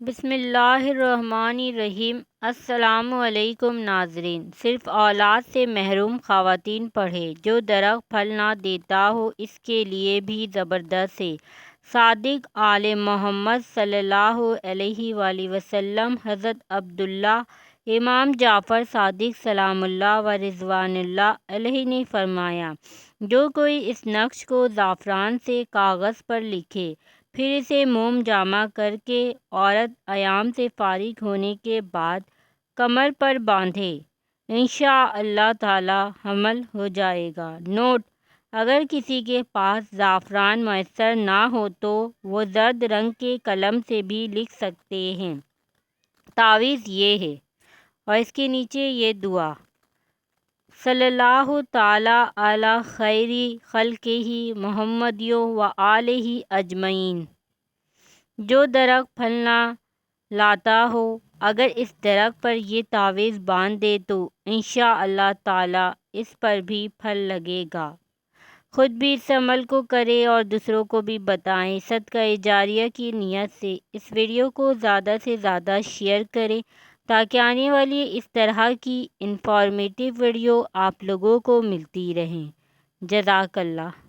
بسم اللہ الرحمن الرحیم۔ السلام علیکم ناظرین۔ صرف اولاد سے محروم خواتین پڑھیں، جو درخت پھل نہ دیتا ہو اس کے لیے بھی زبردست ہے۔ صادق آل محمد صلی اللہ علیہ وآلہ وسلم حضرت عبداللہ امام جعفر صادق سلام اللہ و رضوان اللہ علیہ نے فرمایا، جو کوئی اس نقش کو زعفران سے کاغذ پر لکھے، پھر اسے موم جامع کر کے عورت ایام سے فارغ ہونے کے بعد کمر پر باندھے، انشاءاللہ تعالی حمل ہو جائے گا۔ نوٹ: اگر کسی کے پاس زعفران میسر نہ ہو تو وہ زرد رنگ کے قلم سے بھی لکھ سکتے ہیں۔ تعویذ یہ ہے، اور اس کے نیچے یہ دعا: صلی اللہ تعالی علی خیر خلقہ محمد و آلہ اجمعین۔ جو درخت پھل نہ لاتا ہو، اگر اس درخت پر یہ تعویذ باندھ دے تو انشاءاللہ تعالی اس پر بھی پھل لگے گا۔ خود بھی اس عمل کو کریں اور دوسروں کو بھی بتائیں۔ صدقہ جاریہ کی نیت سے اس ویڈیو کو زیادہ سے زیادہ شیئر کریں تاکہ آنے والی اس طرح کی انفارمیٹیو ویڈیو آپ لوگوں کو ملتی رہیں۔ جزاک اللہ۔